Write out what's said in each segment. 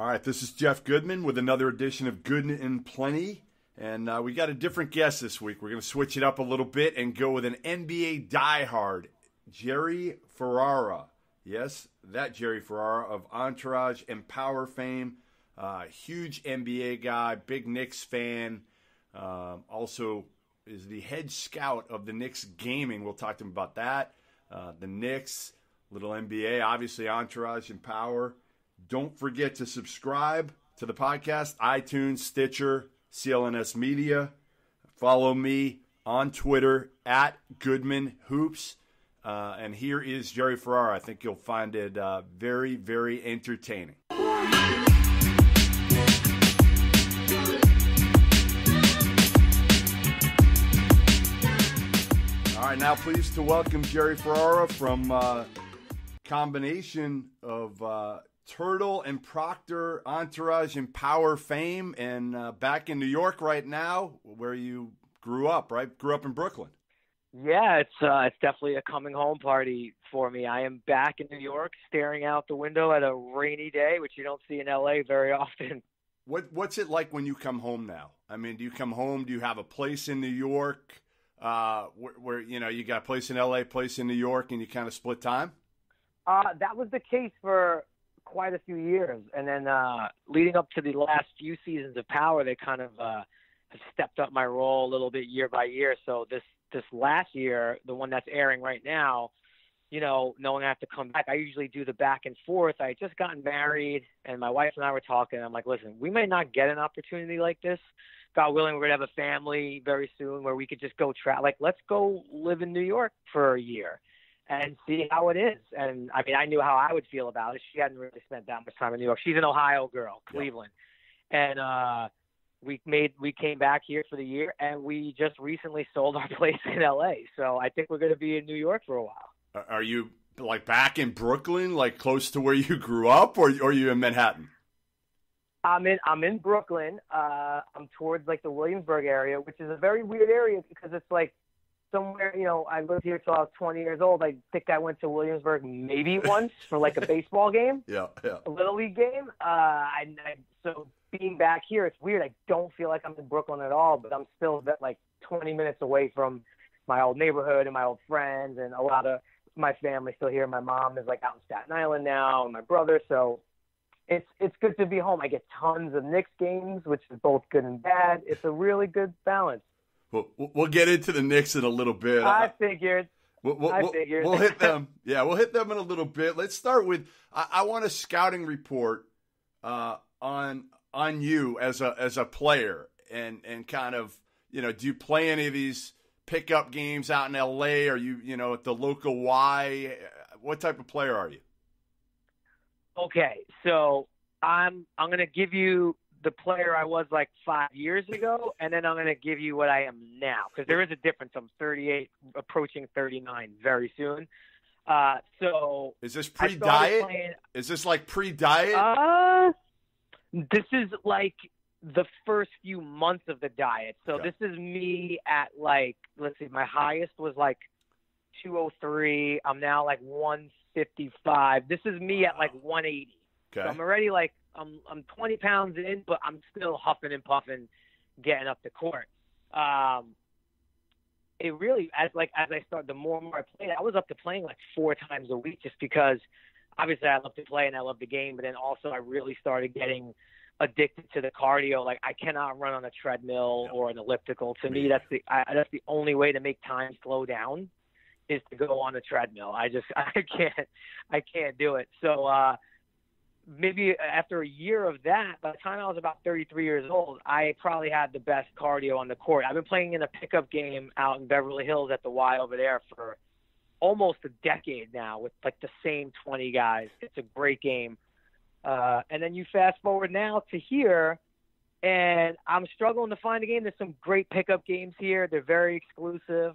All right, this is Jeff Goodman with another edition of Good and Plenty. And we got a different guest this week. We're going to switch it up a little bit and go with an NBA diehard, Jerry Ferrara. Yes, that Jerry Ferrara of Entourage and Power fame. Huge NBA guy, big Knicks fan. Also is the head scout of the Knicks gaming. We'll talk to him about that. The Knicks, little NBA, obviously Entourage and Power. Don't forget to subscribe to the podcast, iTunes, Stitcher, CLNS Media. Follow me on Twitter at Goodman Hoops. And here is Jerry Ferrara. I think you'll find it very, very entertaining. All right, now pleased to welcome Jerry Ferrara from combination of Turtle and Proctor, Entourage and Power fame, and back in New York right now, where you grew up, right? Grew up in Brooklyn. Yeah, it's definitely a coming home party for me. I am back in New York, staring out the window at a rainy day, which you don't see in LA very often. What's it like when you come home now? I mean, do you come home? Do you have a place in New York where you know you got a place in LA, place in New York, and you kind of split time? That was the case for quite a few years, and then leading up to the last few seasons of Power, they kind of have stepped up my role a little bit year by year. So this last year, the one that's airing right now, you know, knowing I have to come back, I usually do the back and forth. I had just gotten married, and my wife and I were talking. I'm like, listen, we may not get an opportunity like this. God willing, we're going to have a family very soon where we could just go let's go live in New York for a year and see how it is. And I mean, I knew how I would feel about it. She hadn't really spent that much time in New York. She's an Ohio girl, Cleveland. Yep. And we came back here for the year, and we just recently sold our place in LA. So I think we're going to be in New York for a while. Are you like back in Brooklyn, like close to where you grew up, or are you in Manhattan? I'm in Brooklyn. I'm towards like the Williamsburg area, which is a very weird area because it's like somewhere, you know, I lived here till I was 20 years old. I think I went to Williamsburg maybe once for like a baseball game, a Little League game. So being back here, it's weird. I don't feel like I'm in Brooklyn at all, but I'm still like 20 minutes away from my old neighborhood and my old friends, and a lot of my family still here. My mom is like out in Staten Island now, and my brother. So it's good to be home. I get tons of Knicks games, which is both good and bad. It's a really good balance. We'll get into the Knicks in a little bit. I figured. We'll hit them. Yeah, we'll hit them in a little bit. Let's start with I want a scouting report on you as a player and kind of, you know, do you play any of these pickup games out in LA? Are you know, at the local Y? What type of player are you? Okay, so I'm going to give you the player I was like 5 years ago, and then I'm going to give you what I am now, because there is a difference. I'm 38, approaching 39 very soon. So is this pre-diet? Is this like pre-diet? This is like the first few months of the diet. So Okay. This is me at like, let's see, my highest was like 203. I'm now like 155. This is me at like 180. Okay. So I'm already like, I'm 20 pounds in, but I'm still huffing and puffing, getting up the court. It really, as I started, the more and more I played, I was up to playing like 4 times a week, just because obviously I love to play and I love the game, but then also I really started getting addicted to the cardio. Like, I cannot run on a treadmill or an elliptical. To me, that's the only way to make time slow down, is to go on a treadmill. I can't do it. So maybe after a year of that, by the time I was about 33 years old, I probably had the best cardio on the court. I've been playing in a pickup game out in Beverly Hills at the Y over there for almost a decade now, with like the same 20 guys. It's a great game. And then you fast forward now to here, and I'm struggling to find a game. There's some great pickup games here. They're very exclusive.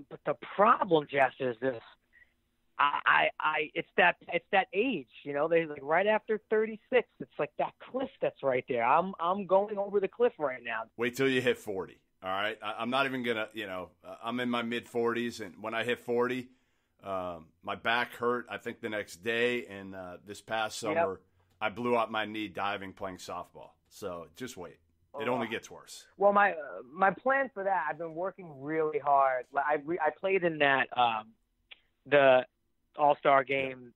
But the problem, Jeff, is this. It's that age, you know, they like right after 36, it's like that cliff that's right there. I'm going over the cliff right now. Wait till you hit 40. All right. I'm not even going to, you know, I'm in my mid 40s, and when I hit 40, my back hurt, I think the next day. And this past summer, I blew out my knee diving playing softball. So just wait. It only gets worse. Well, my plan for that, I've been working really hard. I played in that the All-Star game,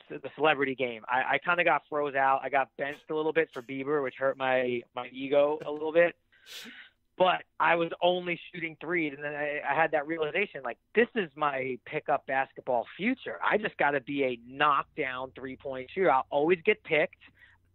the celebrity game. I kind of got froze out. I got benched a little bit for Bieber, which hurt my ego a little bit. But I was only shooting threes, and then I had that realization, like, this is my pickup basketball future. I just got to be a knockdown three-point shooter. I'll always get picked.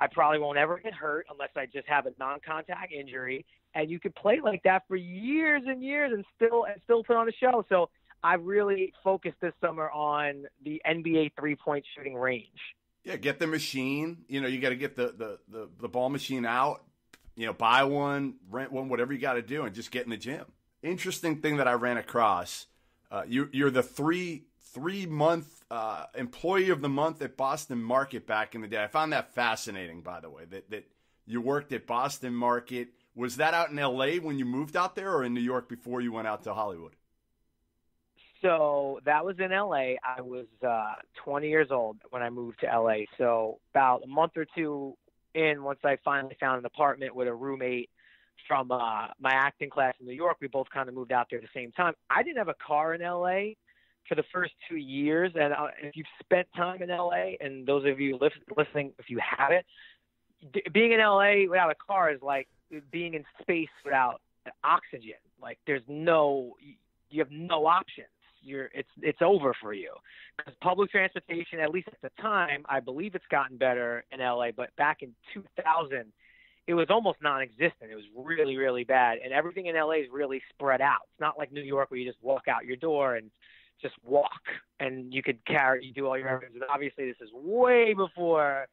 I probably won't ever get hurt unless I just have a non-contact injury. And you could play like that for years and years and still put on a show. So I really focused this summer on the NBA three-point shooting range. Yeah, get the machine. You know, you got to get the ball machine out. You know, buy one, rent one, whatever you got to do, and just get in the gym. Interesting thing that I ran across, you're the three-month employee of the month at Boston Market back in the day. I found that fascinating, by the way, that you worked at Boston Market. Was that out in L.A. when you moved out there, or in New York before you went out to Hollywood? So that was in L.A. I was 20 years old when I moved to L.A. So about a month or two in, once I finally found an apartment with a roommate from my acting class in New York, we both kind of moved out there at the same time. I didn't have a car in L.A. for the first 2 years, and if you've spent time in L.A., and those of you listening, if you haven't, being in L.A. without a car is like being in space without oxygen. Like you have no options. It's over for you, because public transportation, at least at the time, I believe it's gotten better in LA, but back in 2000, it was almost non-existent. It was really, really bad, and everything in LA is really spread out. It's not like New York where you just walk out your door and just walk, and you do all your errands. And obviously, this is way before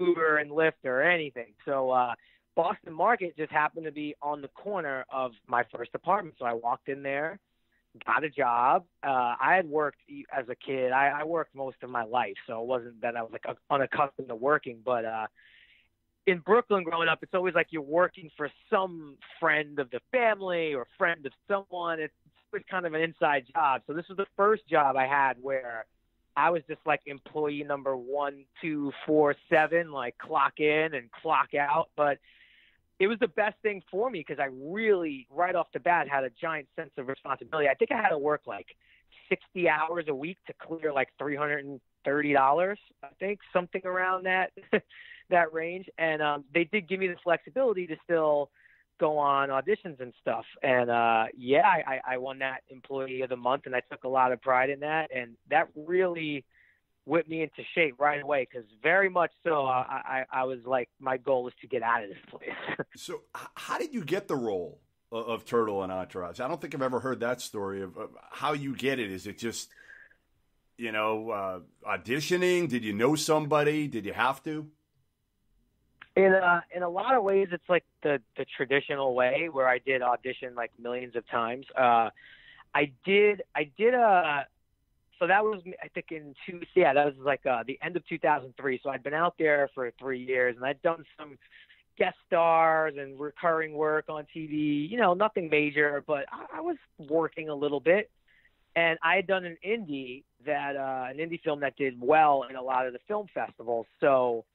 Uber and Lyft or anything. So Boston Market just happened to be on the corner of my first apartment, so I walked in there, got a job. I had worked as a kid. I worked most of my life, so it wasn't that I was like unaccustomed to working. But in Brooklyn growing up, it's always like you're working for some friend of the family or friend of someone. It's kind of an inside job. So this was the first job I had where I was just like employee number 1, 2, 4, 7, like clock in and clock out. But it was the best thing for me because I really, right off the bat, had a giant sense of responsibility. I think I had to work like 60 hours a week to clear like $330, I think, something around that that range. And they did give me the flexibility to still go on auditions and stuff. And I won that Employee of the Month, and I took a lot of pride in that. And that really whipped me into shape right away, because very much so I was like, my goal is to get out of this place. So how did you get the role of Turtle and Entourage? I don't think I've ever heard that story of how you get it. Is it just, auditioning? Did you know somebody? Did you have to? In a lot of ways, it's like the traditional way where I did audition like millions of times. So that was, I think, that was like the end of 2003. So I'd been out there for 3 years, and I'd done some guest stars and recurring work on TV, nothing major, but I was working a little bit. And I had done an indie film that did well in a lot of the film festivals. So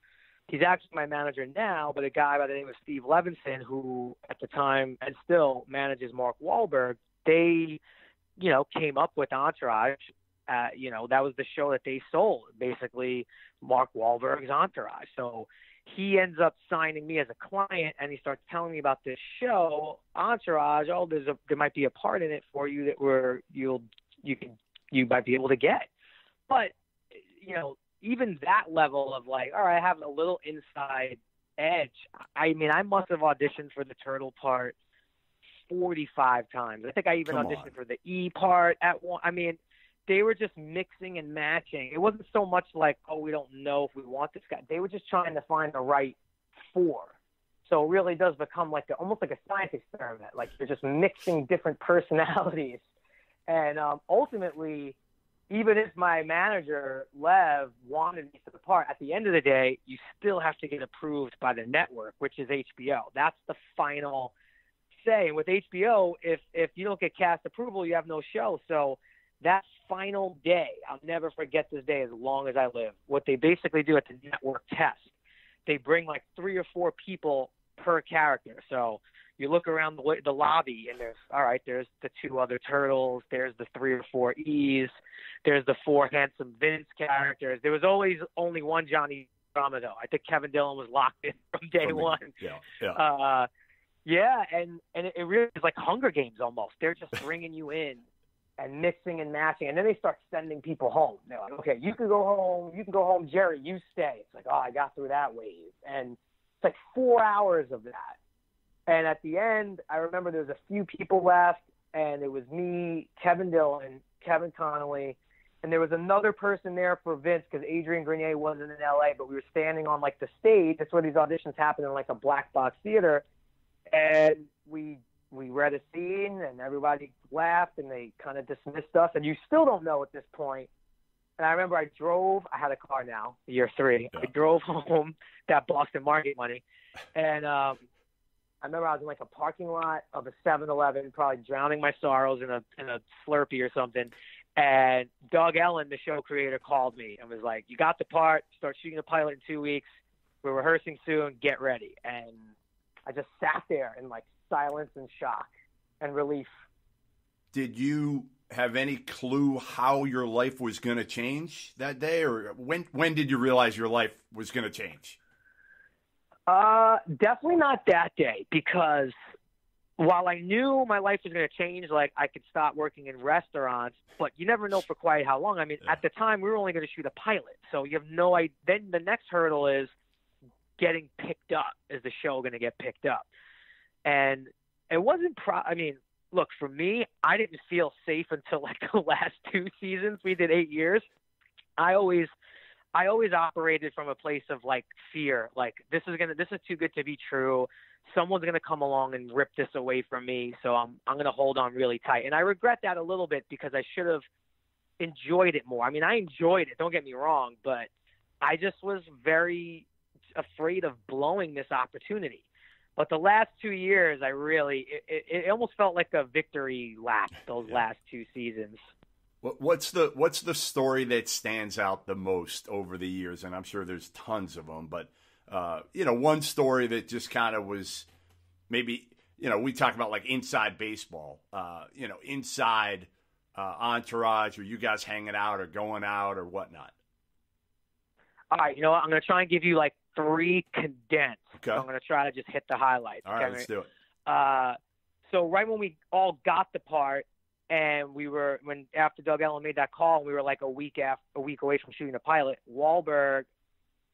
he's actually my manager now, but a guy by the name of Steve Levinson, who at the time and still manages Mark Wahlberg, they, came up with Entourage. That was the show that they sold, basically Mark Wahlberg's Entourage. So he ends up signing me as a client, and he starts telling me about this show, Entourage. Oh, there might be a part in it for you that you might be able to get. But, even that level of like, all right, I have a little inside edge. I mean, I must have auditioned for the Turtle part 45 times. I think I even auditioned for the E part at one. I mean, they were just mixing and matching. It wasn't so much like, oh, we don't know if we want this guy. They were just trying to find the right 4. So it really does become like almost like a science experiment. Like you're just mixing different personalities. And ultimately, even if my manager, Lev, wanted me for the part, at the end of the day, you still have to get approved by the network, which is HBO. That's the final say. And with HBO, if you don't get cast approval, you have no show. So that final day, I'll never forget this day as long as I live. What they basically do at the network test, they bring like 3 or 4 people per character. So you look around the lobby, and there's the 2 other turtles, there's the 3 or 4 E's, there's the 4 handsome Vince characters. There was always only one Johnny Drama, though. I think Kevin Dillon was locked in from day one. And it really is like Hunger Games almost. They're just bringing you in and mixing and matching, and then they start sending people home. They're like, okay, you can go home, Jerry, you stay. It's like, oh, I got through that wave. And it's like 4 hours of that. And at the end, I remember there was a few people left, and it was me, Kevin Dillon, Kevin Connolly, and there was another person there for Vince because Adrian Grenier wasn't in LA, but we were standing on like the stage. That's where these auditions happen, in like a black box theater. And we read a scene, and everybody laughed, and they kind of dismissed us. And you still don't know at this point. And I remember I had a car now, year 3. Yeah. I drove home, that Boston Market money. And I remember I was in like a parking lot of a 7-Eleven, probably drowning my sorrows in a Slurpee or something. And Doug Ellen, the show creator, called me and was like, you got the part, start shooting the pilot in 2 weeks. We're rehearsing soon, get ready. And I just sat there in like silence and shock and relief. Did you have any clue how your life was going to change that day? Or when did you realize your life was going to change? Definitely not that day, because while I knew my life was going to change, like I could stop working in restaurants, but you never know for quite how long. I mean, at the time we were only going to shoot a pilot. So you have no idea. Then the next hurdle is getting picked up. Is the show going to get picked up? And it wasn't, look, for me, I didn't feel safe until like the last 2 seasons. We did 8 years. I always operated from a place of like fear. Like this is too good to be true. Someone's going to come along and rip this away from me. So I'm going to hold on really tight. And I regret that a little bit because I should have enjoyed it more. I mean, I enjoyed it, don't get me wrong, but I just was very afraid of blowing this opportunity. But the last 2 years, it almost felt like a victory lap, those last 2 seasons. What's the story that stands out the most over the years? And I'm sure there's tons of them, but one story that just kind of was maybe, we talk about like inside baseball, inside Entourage, or you guys hanging out or going out or whatnot. All right, I'm going to try and give you like 3 condensed. Okay. So I'm going to try to just hit the highlights. All right, let's do it. So right when we all got the part, and after Doug Ellen made that call, we were like a week away from shooting the pilot, Wahlberg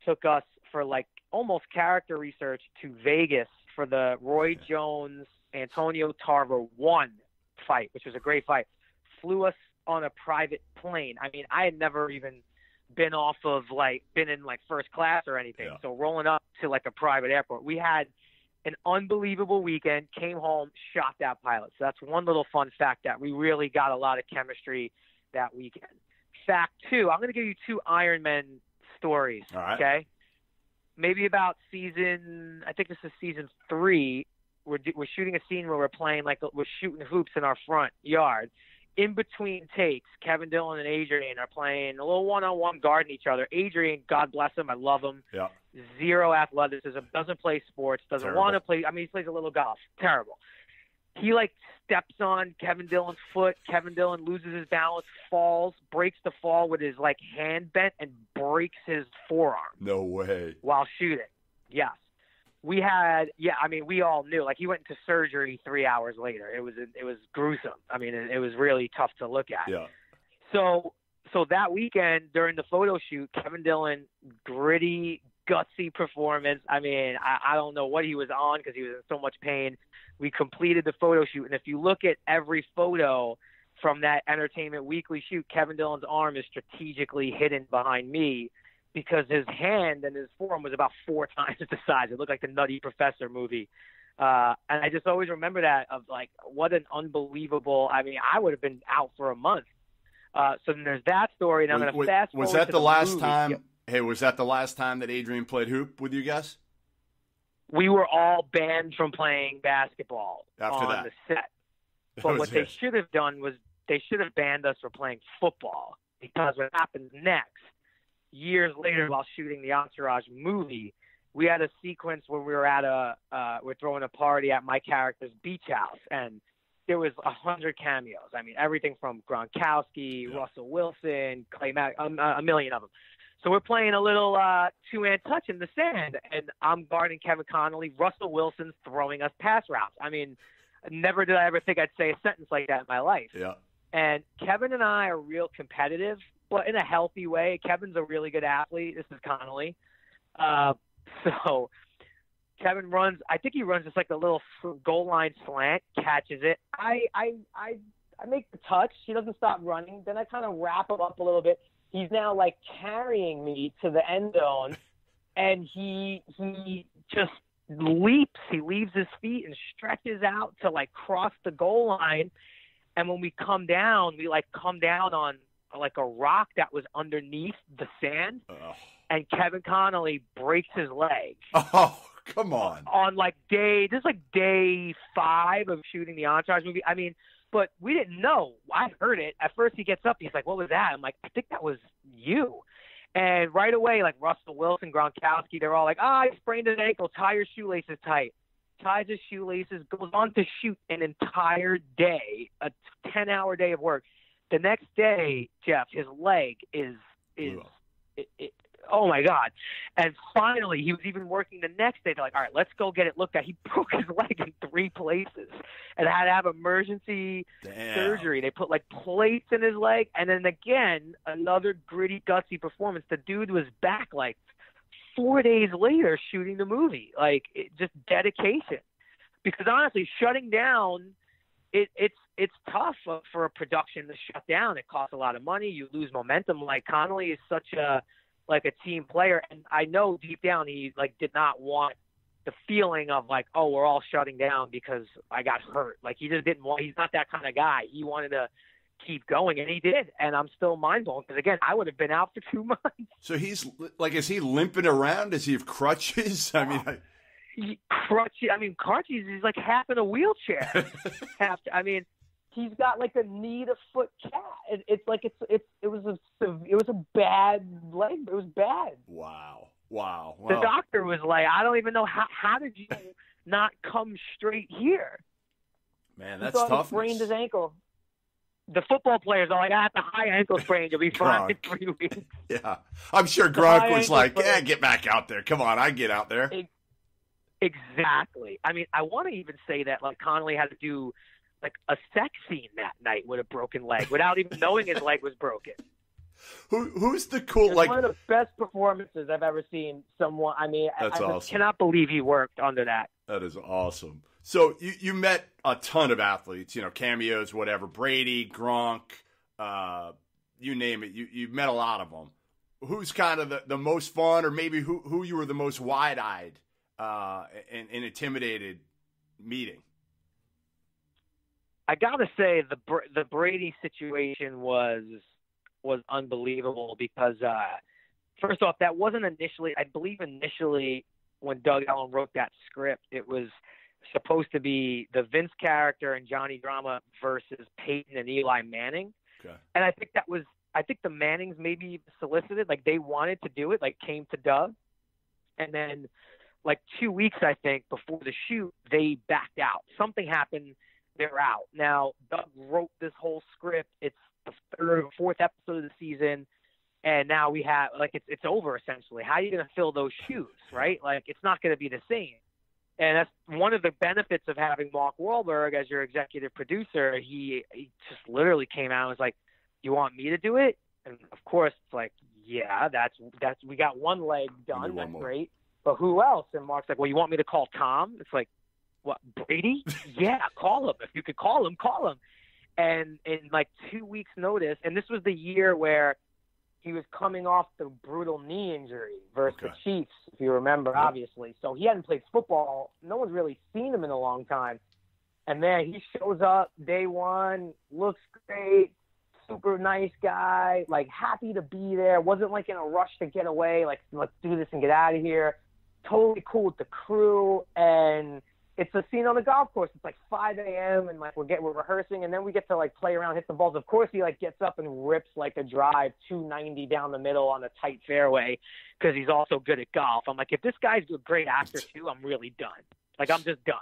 took us for like almost character research to Vegas for the Roy Jones Antonio Tarver 1 fight, which was a great fight. Flew us on a private plane. I mean, I had never even been in like first class or anything. Yeah. So rolling up to like a private airport, we had an unbelievable weekend, came home, shot that pilot. So that's one little fun fact, that we really got a lot of chemistry that weekend. Fact 2, I'm going to give you 2 Iron Men stories. All right. Okay. Maybe about I think this is season 3. We're shooting a scene where we're shooting hoops in our front yard. In between takes, Kevin Dillon and Adrian are playing a little one-on-one, guarding each other. Adrian, God bless him, I love him. Yeah. Zero athleticism, doesn't play sports, doesn't want to play. I mean, he plays a little golf. Terrible. He like steps on Kevin Dillon's foot. Kevin Dillon loses his balance, falls, breaks the fall with his like hand bent, and breaks his forearm. No way. While shooting. Yes. We all knew. Like, he went into surgery 3 hours later. It was gruesome. I mean, it was really tough to look at. Yeah. So that weekend during the photo shoot, Kevin Dillon, gritty, gutsy performance. I mean, I don't know what he was on because he was in so much pain. We completed the photo shoot, and if you look at every photo from that Entertainment Weekly shoot, Kevin Dillon's arm is strategically hidden behind me, because his hand and his forearm was about 4 times the size. It looked like the Nutty Professor movie. And I just always remember that, of like, what an unbelievable, I mean, I would have been out for a month. So then there's that story, and I'm going to fast forward. Was that to the last movie. time? Yep. Hey, was that the last time that Adrian played hoop with you guys? We were all banned from playing basketball after on the set. But what they should have done was they should have banned us for playing football, because what happens next, years later while shooting the Entourage movie, we had a sequence where we were at we're throwing a party at my character's beach house, and there was 100 cameos. I mean, everything from Gronkowski, Russell Wilson, Clay Mack, a million of them. So we're playing a little two-man touch in the sand, and I'm guarding Kevin Connolly. Russell Wilson's throwing us pass routes. I mean, never did I ever think I'd say a sentence like that in my life. Yeah. And Kevin and I are real competitive, but in a healthy way. Kevin's a really good athlete. This is Connolly. So Kevin runs. I think he runs just like a little goal line slant, catches it. I make the touch. He doesn't stop running. Then I kind of wrap him up a little bit. He's now like carrying me to the end zone, and he just leaps. He leaves his feet and stretches out to like cross the goal line. And when we come down, we like come down on like a rock that was underneath the sand. And Kevin Connolly breaks his leg. Oh, come on. On like day 5 of shooting the Entourage movie. I mean, but we didn't know. I heard it. At first he gets up. He's like, what was that? I'm like, I think that was you. And right away, like Russell Wilson, Gronkowski, they're all like, he sprained his ankle. Tie your shoelaces tight. Ties his shoelaces, goes on to shoot an entire day, a 10-hour day of work. The next day, Jeff, his leg is oh my God. And finally, he was even working the next day. They're like, all right, let's go get it looked at. He broke his leg in 3 places and had to have emergency surgery. They put like plates in his leg. And then again, another gritty, gutsy performance. The dude was back like 4 days later shooting the movie. Like just dedication. Because honestly, shutting down, it's tough for a production to shut down. It costs a lot of money. You lose momentum. Like Connolly is such a team player, and I know deep down he like did not want the feeling of like, oh, we're all shutting down because I got hurt. Like he just didn't want. He's not that kind of guy. He wanted to keep going, and he did. And I'm still mind blown because again, I would have been out for 2 months. So he's like, is he limping around? Does he have crutches? I mean, crutches. I mean, crutches. He's like half in a wheelchair. He's got like a knee to foot cast. It's like it was a bad leg. It was bad. Wow. The doctor was like, I don't even know how did you not come straight here? Man, that's tough. He sprained his ankle. The football players are like, I have a high ankle sprain. You'll be fine in 3 weeks. Yeah, I'm sure Gronk was like, get back out there. Come on, I get out there. Exactly. I mean, I want to even say that like Connolly had to do like a sex scene that night with a broken leg without even knowing his leg was broken. Who's the cool it's like one of the best performances I've ever seen someone. I mean, I awesome. Just cannot believe he worked under that. That is awesome. So you met a ton of athletes, cameos, whatever, Brady, Gronk, you name it. You met a lot of them. Who's kind of the most fun, or maybe who you were the most wide-eyed and intimidated meeting? I gotta say the Brady situation was unbelievable because first off, that wasn't initially. I believe initially when Doug Ellen wrote that script, it was supposed to be the Vince character and Johnny Drama versus Peyton and Eli Manning. Okay. And I think the Mannings maybe solicited, like they wanted to do it, like came to Doug, and then like 2 weeks I think before the shoot they backed out. Something happened. They're out. Now, Doug wrote this whole script. It's the 3rd or 4th episode of the season, and now we have, like, it's over, essentially. How are you going to fill those shoes, right? Like, it's not going to be the same. And that's one of the benefits of having Mark Wahlberg as your executive producer. He just literally came out and was like, you want me to do it? And, of course, it's like, yeah, that's we got one leg done. That's great. But who else? And Mark's like, well, you want me to call Tom? It's like, what, Brady? Yeah, call him. If you could call him, call him. And in like 2 weeks' notice, and this was the year where he was coming off the brutal knee injury versus the Chiefs, if you remember, obviously. So he hadn't played football. No one's really seen him in a long time. And then he shows up day one, looks great, super nice guy, like happy to be there. Wasn't like in a rush to get away, like let's do this and get out of here. Totally cool with the crew. And it's a scene on the golf course. It's like 5 a.m. and like we're rehearsing, and then we get to like play around, hit some balls. Of course, he like gets up and rips like a drive 290 down the middle on a tight fairway because he's also good at golf. I'm like, if this guy's a great actor too, I'm really done. Like, I'm just done.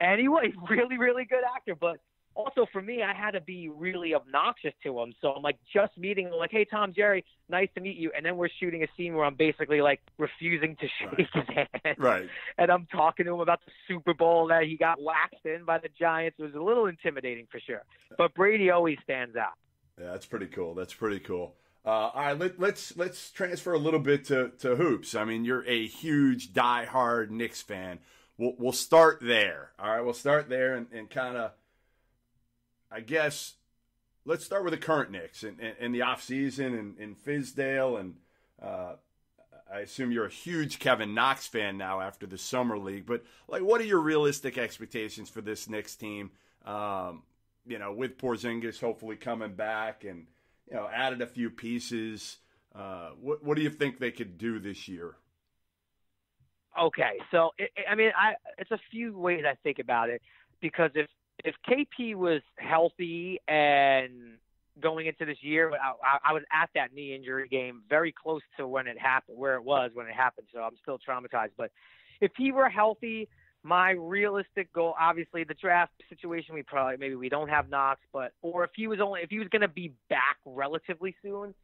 Anyway, really, really good actor, but also for me, I had to be really obnoxious to him. So I'm like just meeting him, like, hey, Tom, Jerry, nice to meet you. And then we're shooting a scene where I'm basically like refusing to shake his hand. Right. And I'm talking to him about the Super Bowl that he got waxed in by the Giants. It was a little intimidating for sure. But Brady always stands out. Yeah, that's pretty cool. That's pretty cool. All right, let's transfer a little bit to hoops. I mean, you're a huge diehard Knicks fan. We'll start there. All right, we'll start there and kind of, I guess, let's start with the current Knicks and the offseason and Fizdale. And I assume you're a huge Kevin Knox fan now after the Summer League. But, like, what are your realistic expectations for this Knicks team, with Porzingis hopefully coming back and, added a few pieces? What do you think they could do this year? Okay, so, it's a few ways I think about it, because if KP was healthy and going into this year, I was at that knee injury game very close to when it happened, where it was when it happened, so I'm still traumatized. But if he were healthy, my realistic goal, obviously the draft situation, maybe we don't have Knox, or if he was going to be back relatively soon,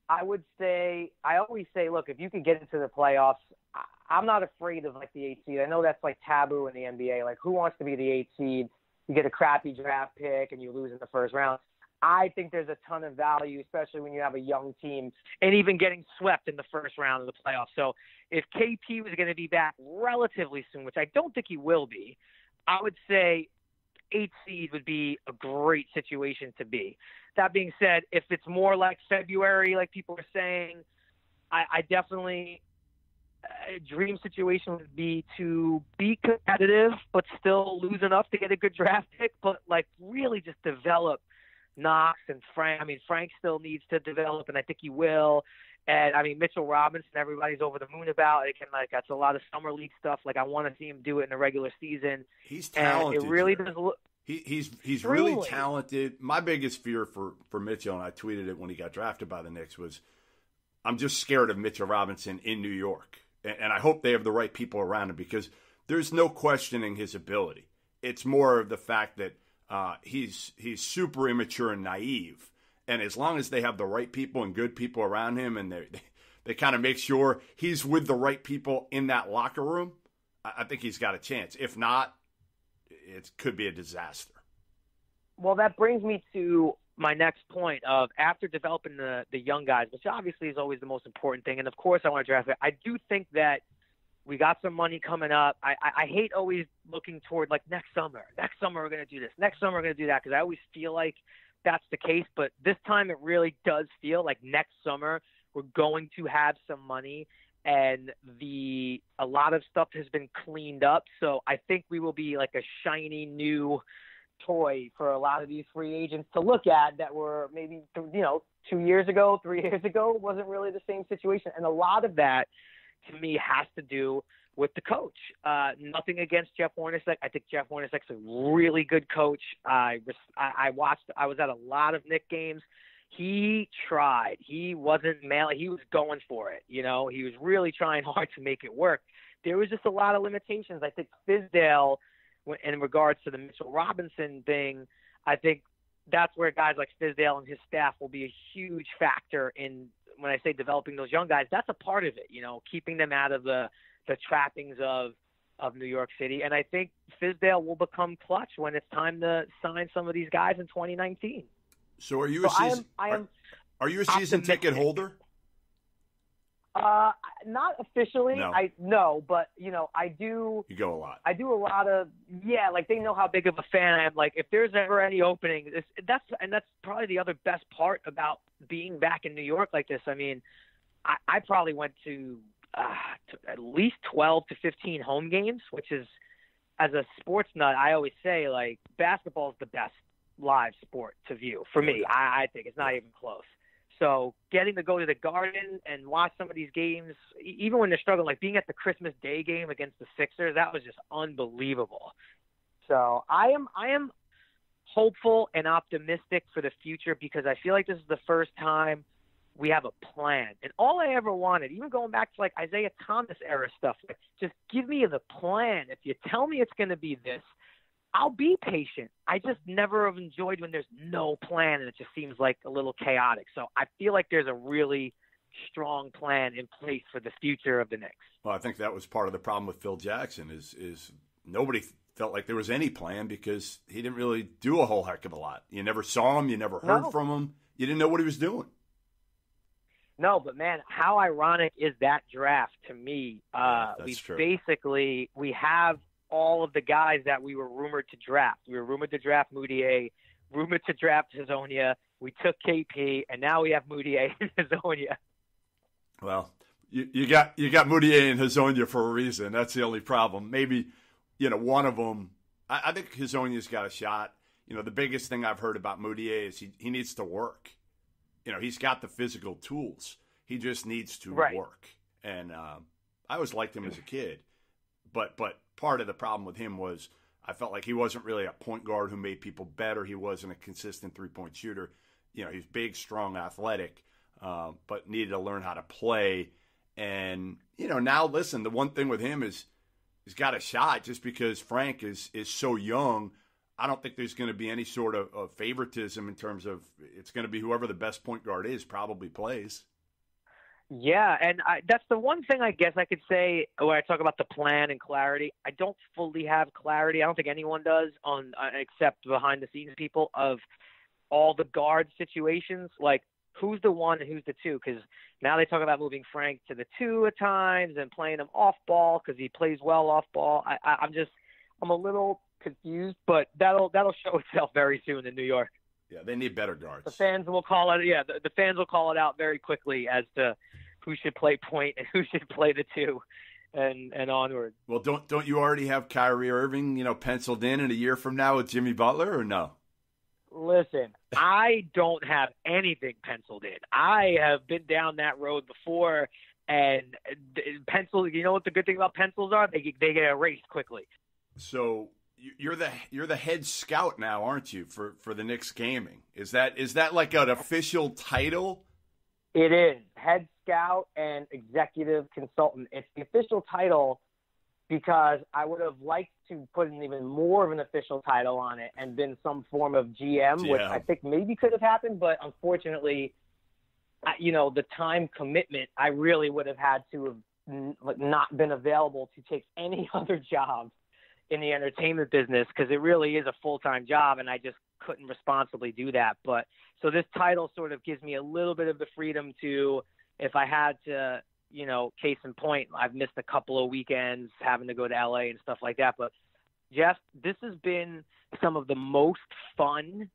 I always say, look, if you could get into the playoffs, I'm not afraid of like the 8 seed. I know that's like taboo in the NBA. Like, who wants to be the 8 seed? You get a crappy draft pick and you lose in the first round. I think there's a ton of value, especially when you have a young team, and even getting swept in the first round of the playoffs. So if KP was going to be back relatively soon, which I don't think he will be, I would say 8 seed would be a great situation to be. That being said, if it's more like February, like people are saying, I definitely a dream situation would be to be competitive but still lose enough to get a good draft pick, but like really just develop Knox and Frank. I mean, Frank still needs to develop, and I think he will. And I mean, Mitchell Robinson, everybody's over the moon about. Again, like, that's a lot of summer league stuff. Like, I want to see him do it in the regular season. He's talented. And it really does look. He's really talented. My biggest fear for Mitchell, and I tweeted it when he got drafted by the Knicks, was I'm just scared of Mitchell Robinson in New York. And I hope they have the right people around him, because there's no questioning his ability. It's more of the fact that he's super immature and naive. And as long as they have the right people and good people around him, and they kind of make sure he's with the right people in that locker room, I think he's got a chance. If not, it could be a disaster. Well, that brings me to my next point of, after developing the young guys, which obviously is always the most important thing, and of course I want to draft it, I do think that we got some money coming up. I hate always looking toward, like, next summer we're going to do this, next summer we're going to do that, because I always feel like that's the case. But this time it really does feel like next summer we're going to have some money, and a lot of stuff has been cleaned up. So I think we will be like a shiny new toy for a lot of these free agents to look at that were maybe 2 years ago, 3 years ago, wasn't really the same situation. And a lot of that, to me, has to do with the coach. Nothing against Jeff Hornacek. I think Jeff Hornacek's a really good coach. I was at a lot of Knicks games. He tried. He wasn't he was going for it. He was really trying hard to make it work. There was just a lot of limitations. I think Fizdale, in regards to the Mitchell Robinson thing, I think that's where guys like Fizdale and his staff will be a huge factor in, when I say developing those young guys, that's a part of it, keeping them out of the trappings of New York City. And I think Fizdale will become clutch when it's time to sign some of these guys in 2019. So are you are you a season ticket holder? Not officially. No. But I do. You go a lot. I do a lot of, like, they know how big of a fan I am. Like, if there's ever any opening, that's probably the other best part about being back in New York like this. I mean, I probably went to at least 12 to 15 home games, which is, as a sports nut, I always say, like, basketball is the best live sport to view for me. I think it's not even close. So getting to go to the Garden and watch some of these games, even when they're struggling, like being at the Christmas Day game against the Sixers, that was just unbelievable. So I am hopeful and optimistic for the future because I feel like this is the first time we have a plan. And all I ever wanted, even going back to like Isaiah Thomas era stuff, like, just give me the plan. If you tell me it's going to be this, I'll be patient. I just never have enjoyed when there's no plan and it just seems like a little chaotic. So I feel like there's a really strong plan in place for the future of the Knicks. Well, I think that was part of the problem with Phil Jackson is nobody felt like there was any plan because he didn't really do a whole heck of a lot. You never saw him. You never heard from him. You didn't know what he was doing. No, but man, how ironic is that draft to me? That's true. Basically, we have all of the guys that we were rumored to draft. We were rumored to draft Mudiay, rumored to draft Hezonja. We took KP, and now we have Mudiay and Hezonja. Well, you got Mudiay and Hezonja for a reason. That's the only problem. Maybe, one of them. I think Hezonja's got a shot. The biggest thing I've heard about Mudiay is he needs to work. He's got the physical tools. He just needs to work. And I always liked him as a kid, but part of the problem with him was I felt like he wasn't really a point guard who made people better. He wasn't a consistent three-point shooter. He's big, strong, athletic, but needed to learn how to play. And, now listen, the one thing with him is he's got a shot just because Frank is so young. I don't think there's going to be any sort of favoritism in terms of it's going to be whoever the best point guard is probably plays. Yeah, and that's the one thing I guess I could say when I talk about the plan and clarity. I don't fully have clarity. I don't think anyone does on except behind-the-scenes people of all the guard situations, like who's the one and who's the two, because now they talk about moving Frank to the two at times and playing him off ball because he plays well off ball. I'm a little confused, but that'll show itself very soon in New York. Yeah, they need better guards. The fans will call it. Yeah, the fans will call it out very quickly as to who should play point and who should play the two, and onward. Well, don't you already have Kyrie Irving, penciled in a year from now with Jimmy Butler, or no? Listen, I don't have anything penciled in. I have been down that road before, and pencils. You know what the good thing about pencils are? They get erased quickly. So you're the head scout now, aren't you, for the Knicks gaming? Is that like an official title? It is head scout and executive consultant. It's the official title because I would have liked to put an even more of an official title on it and been some form of GM, which I think maybe could have happened, but unfortunately, the time commitment, I really would have had to have not been available to take any other job in the entertainment business because it really is a full-time job and I just couldn't responsibly do that. But so this title sort of gives me a little bit of the freedom to, if I had to, case in point, I've missed a couple of weekends having to go to LA and stuff like that. But Jeff, this has been some of the most fun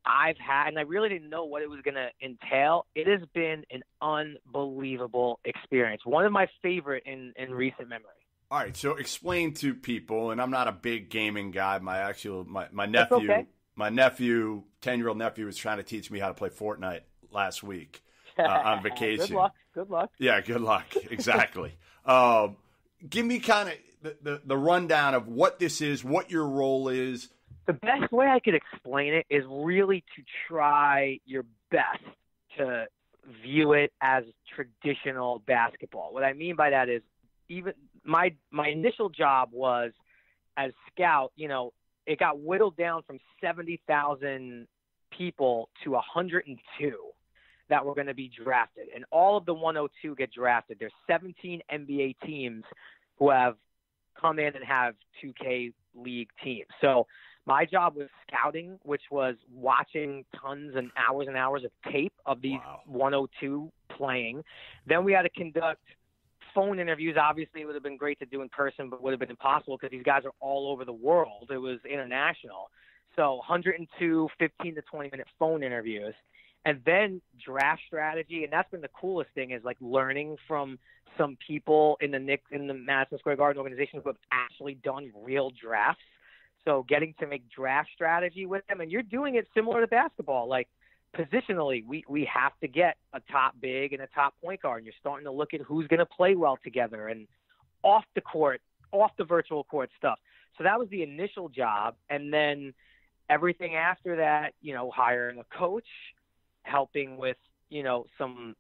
I've had, and I really didn't know what it was going to entail. It has been an unbelievable experience. One of my favorite in recent memory. All right, so explain to people, and I'm not a big gaming guy. My That's nephew, okay. my nephew, 10-year-old nephew, was trying to teach me how to play Fortnite last week on vacation. Good luck. Yeah, good luck. Exactly. Give me kind of the rundown of what this is, what your role is. The best way I could explain it is really to try your best to view it as traditional basketball. What I mean by that is even my initial job was as scout, it got whittled down from 70,000 people to 102 that were going to be drafted. And all of the 102 get drafted. There's 17 NBA teams who have come in and have 2K league teams. So my job was scouting, which was watching tons and hours of tape of these 102 playing. Then we had to conduct phone interviews. Obviously, it would have been great to do in person, but would have been impossible because these guys are all over the world. It was international. So 102, 15 to 20-minute phone interviews. And then draft strategy, and that's been the coolest thing is like learning from some people in the Knicks, in the Madison Square Garden organization who have actually done real drafts. So getting to make draft strategy with them, and you're doing it similar to basketball. Like positionally, we have to get a top big and a top point guard. And you're starting to look at who's going to play well together and off the court, off the virtual court stuff. So that was the initial job. And then everything after that, hiring a coach, helping with, some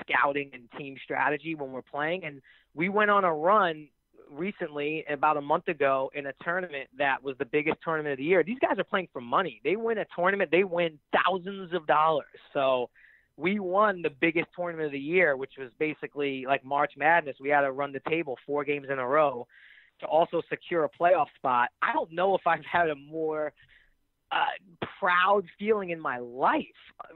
scouting and team strategy when we're playing. And we went on a run recently, about a month ago, in a tournament that was the biggest tournament of the year. These guys are playing for money. They win a tournament, they win thousands of dollars. So we won the biggest tournament of the year, which was basically like March Madness. We had to run the table 4 games in a row to also secure a playoff spot. I don't know if I've had a more proud feeling in my life.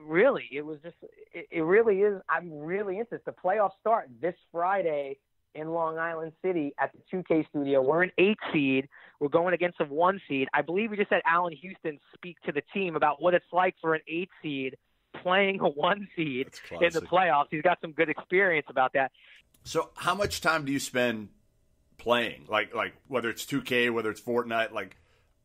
Really, it was just, it really is. I'm really into this. The playoffs start this Friday in Long Island City at the 2K studio. We're an 8 seed. We're going against a 1 seed. I believe we just had Allen Houston speak to the team about what it's like for an 8 seed playing a 1 seed in the playoffs. He's got some good experience about that. So how much time do you spend playing? Like whether it's 2K, whether it's Fortnite, like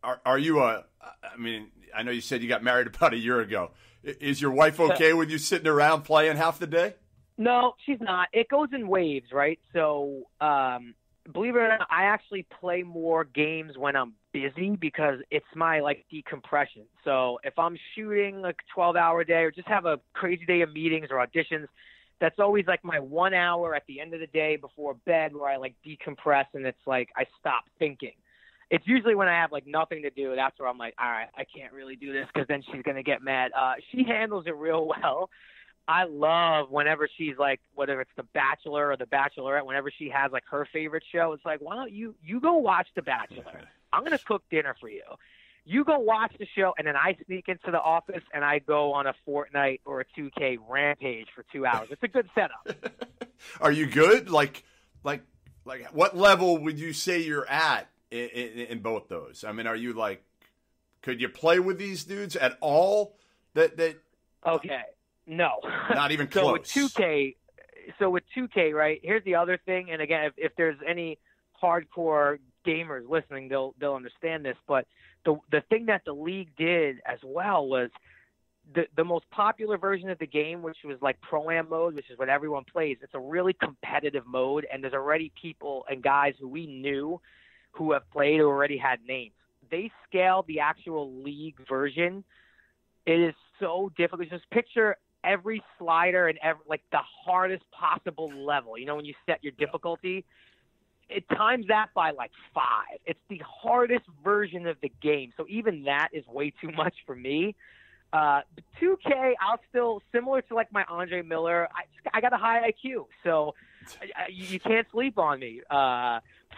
are you I know you said you got married about a year ago. Is your wife okay with you sitting around playing half the day? No, she's not. It goes in waves, right? So, believe it or not, I actually play more games when I'm busy because it's my, decompression. So if I'm shooting a 12-hour day or just have a crazy day of meetings or auditions, that's always, my 1 hour at the end of the day before bed where I, decompress and it's I stop thinking. It's usually when I have, nothing to do. That's where I'm like, all right, I can't really do this because then she's going to get mad. She handles it real well. I love whenever she's whether it's The Bachelor or The Bachelorette, whenever she has her favorite show, it's why don't you go watch The Bachelor? I'm going to cook dinner for you. You go watch the show, and then I sneak into the office and I go on a Fortnite or a 2K rampage for 2 hours. It's a good setup. Are you good? Like what level would you say you're at in both those? I mean, are you could you play with these dudes at all? Okay. No. Not even close. So with 2K, right, here's the other thing, and again, if there's any hardcore gamers listening, they'll understand this, but the thing that the league did as well was the most popular version of the game, which was Pro-Am mode, which is what everyone plays. It's a really competitive mode, and there's already people and guys who we knew who have played who already had names. They scaled the actual league version. It is so difficult. Just picture every slider and the hardest possible level. When you set your difficulty, it times that by 5. It's the hardest version of the game. So even that is way too much for me. 2K, I'll still, similar to my Andre Miller, I got a high IQ, so you can't sleep on me.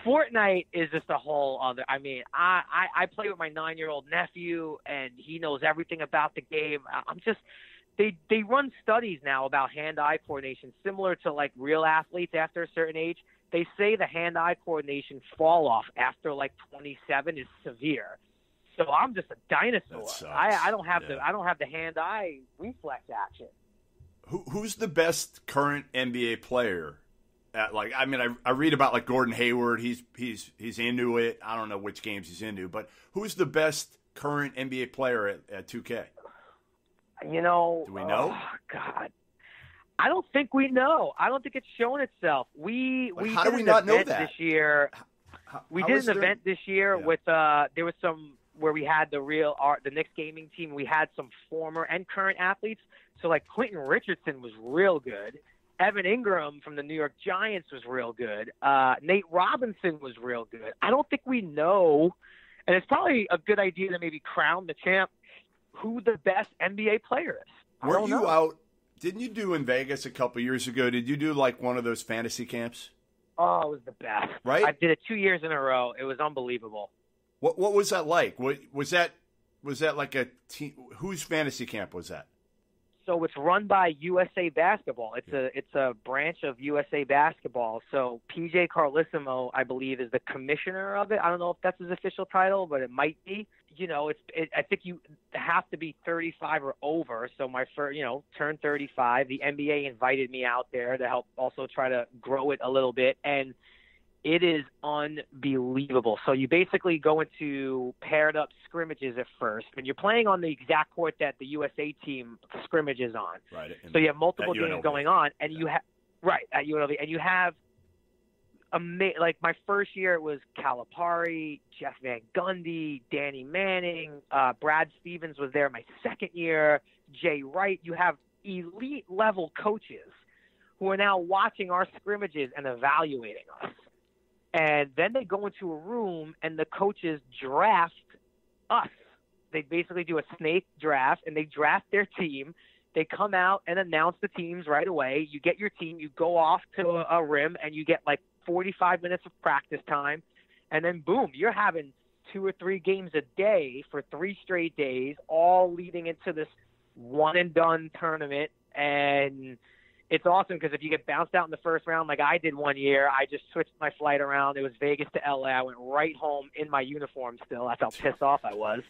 Fortnite is just a whole other. I mean, I play with my 9-year-old nephew, and he knows everything about the game. They run studies now about hand-eye coordination, similar to real athletes after a certain age. They say the hand-eye coordination fall off after 27 is severe. So I'm just a dinosaur. I don't have the hand-eye reflex action. Who's the best current NBA player? I read about Gordon Hayward. He's into it. I don't know which games he's into, but who's the best current NBA player at 2K? Do we know? Oh, God. I don't think we know. I don't think it's shown itself. How do we not know that this year? We did an event this year with there was some where we had the Knicks gaming team. We had some former and current athletes. So Quentin Richardson was real good. Evan Ingram from the New York Giants was real good. Nate Robinson was real good. I don't think we know, and it's probably a good idea to maybe crown the champ who the best NBA player is. Weren't you out? Didn't you do in Vegas a couple years ago? Did you do one of those fantasy camps? Oh, it was the best. Right? I did it 2 years in a row. It was unbelievable. What was that like? Was that like a team? Whose fantasy camp was that? So it's run by USA Basketball. It's a branch of USA Basketball. So PJ Carlissimo, I believe, is the commissioner of it. I don't know if that's his official title, but it might be. I think you have to be 35 or over. So my first, turned 35. The NBA invited me out there to help also try to grow it a little bit. And It is unbelievable. So you basically go into paired up scrimmages at first, and you're playing on the exact court that the USA team scrimmages on. Right. So you have multiple games UNLV. going on, and you have at UNLV, and you have like my first year it was Calipari, Jeff Van Gundy, Danny Manning, Brad Stevens was there my second year, Jay Wright. You have elite level coaches who are now watching our scrimmages and evaluating us. And then they go into a room and the coaches draft us. They basically do a snake draft and they draft their team. They come out and announce the teams right away. You get your team, you go off to a rim and you get like 45 minutes of practice time. And then boom, you're having 2 or 3 games a day for 3 straight days, all leading into this one and done tournament. And it's awesome because if you get bounced out in the first round, like I did one year, I just switched my flight around. It was Vegas to LA. I went right home in my uniform still. That's how pissed off I was.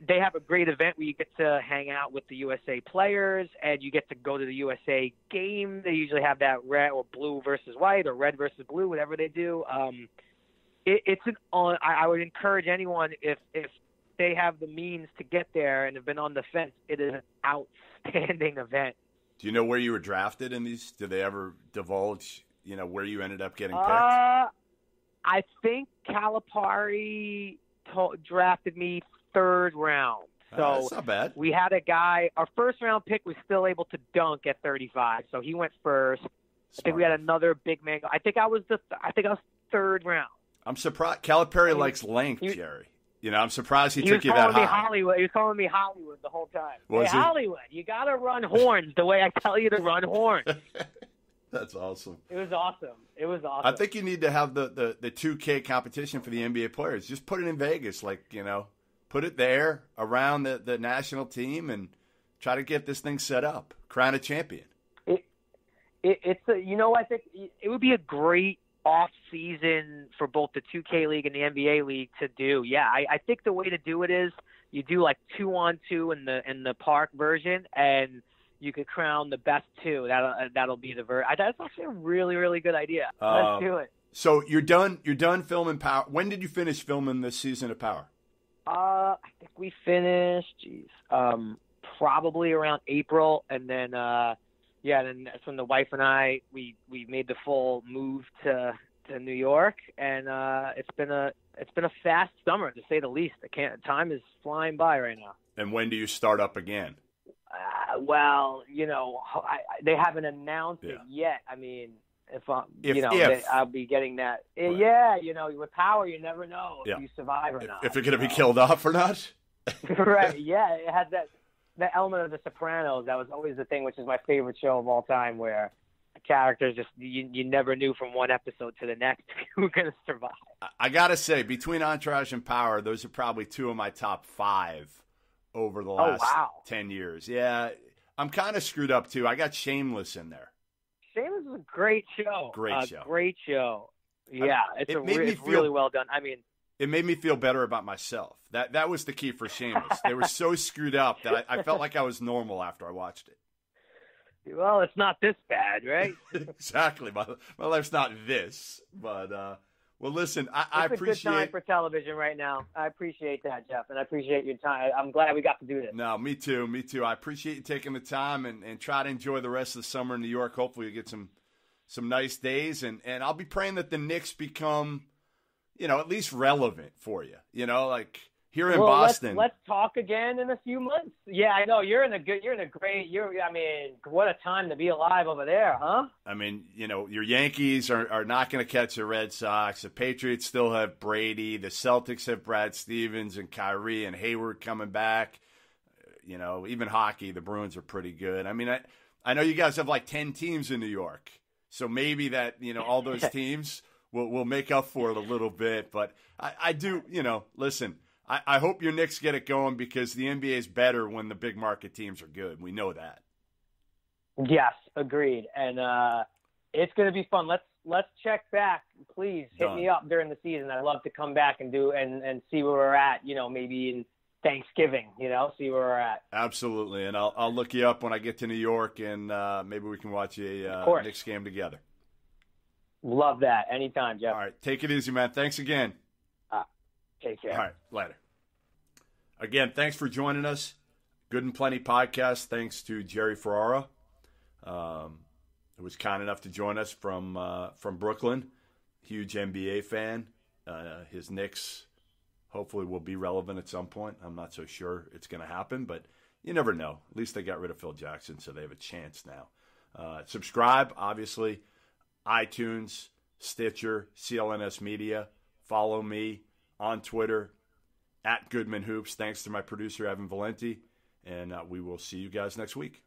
They have a great event where you get to hang out with the USA players and you get to go to the USA game. They usually have that red or blue versus white or red versus blue, whatever they do. I would encourage anyone if they have the means to get there and have been on the fence, it is an outstanding event. Do you know where you were drafted in these? Did they ever divulge, where you ended up getting picked? I think Calipari drafted me 3rd round. So that's not bad. We had a guy, our first round pick was still able to dunk at 35. So he went first. Smart. I think we had another big man. I think I was 3rd round. I'm surprised. Calipari likes length, Jerry. I'm surprised he took you that high. He was calling me Hollywood the whole time. Was hey, he? Hollywood, you got to run horns the way I tell you to run horns. That's awesome. It was awesome. I think you need to have the 2K competition for the NBA players. Just put it in Vegas, put it there around the national team and try to get this thing set up. Crown a champion. I think it would be a great off season for both the 2K League and the NBA League to do. Yeah, I think the way to do it is you do like 2-on-2 in the park version, and you could crown the best 2. That'll be the that's actually a really, really good idea. Let's do it. So you're done filming Power. When did you finish filming this season of Power? I think we finished probably around April, and then then that's when the wife and I we made the full move to New York, and it's been a fast summer to say the least. Time is flying by right now. And when do you start up again? They haven't announced it yet. I mean, if I'll be getting that. Right. Yeah, with Power, you never know if you survive or not. If you're going to be killed off or not. Right. Yeah, it has that element of The Sopranos. That was always the thing, which is my favorite show of all time, where the characters just you never knew from one episode to the next who were going to survive. I got to say, between Entourage and Power, those are probably 2 of my top 5 over the last 10 years. Yeah, I'm kind of screwed up, too. I got Shameless in there. Shameless is a great show. Great show. Great show. Yeah, it's really well done. I mean, it made me feel better about myself. That was the key for Shameless. They were so screwed up that I felt like I was normal after I watched it. Well, it's not this bad, right? Exactly. My life's not this. But, well, listen, I appreciate... It's a good time for television right now. I appreciate that, Jeff, and I appreciate your time. I'm glad we got to do this. No, me too. I appreciate you taking the time and try to enjoy the rest of the summer in New York. Hopefully you get some nice days, and I'll be praying that the Knicks become, at least relevant for you. Here in Boston. Let's talk again in a few months. Yeah, I know what a time to be alive over there, huh? I mean, your Yankees are not going to catch the Red Sox. The Patriots still have Brady. The Celtics have Brad Stevens and Kyrie and Hayward coming back. Even hockey, the Bruins are pretty good. I mean, I know you guys have like 10 teams in New York. So maybe that, all those teams will make up for it a little bit. But I do, listen, I hope your Knicks get it going because the NBA is better when the big market teams are good. We know that. Yes, agreed. And it's going to be fun. Let's check back. Please hit me up during the season. I'd love to come back and see where we're at, maybe in Thanksgiving, see where we're at. Absolutely. And I'll look you up when I get to New York and maybe we can watch a Knicks game together. Love that. Anytime, Jeff. All right. Take it easy, man. Thanks again. Take care. All right. Later. Again, thanks for joining us. Good and Plenty podcast. Thanks to Jerry Ferrara, who was kind enough to join us from Brooklyn. Huge NBA fan. His Knicks hopefully will be relevant at some point. I'm not so sure it's going to happen, but you never know. At least they got rid of Phil Jackson, so they have a chance now. Subscribe, obviously. iTunes, Stitcher, CLNS Media. Follow me on Twitter, @GoodmanHoops. Thanks to my producer, Evan Valenti. And we will see you guys next week.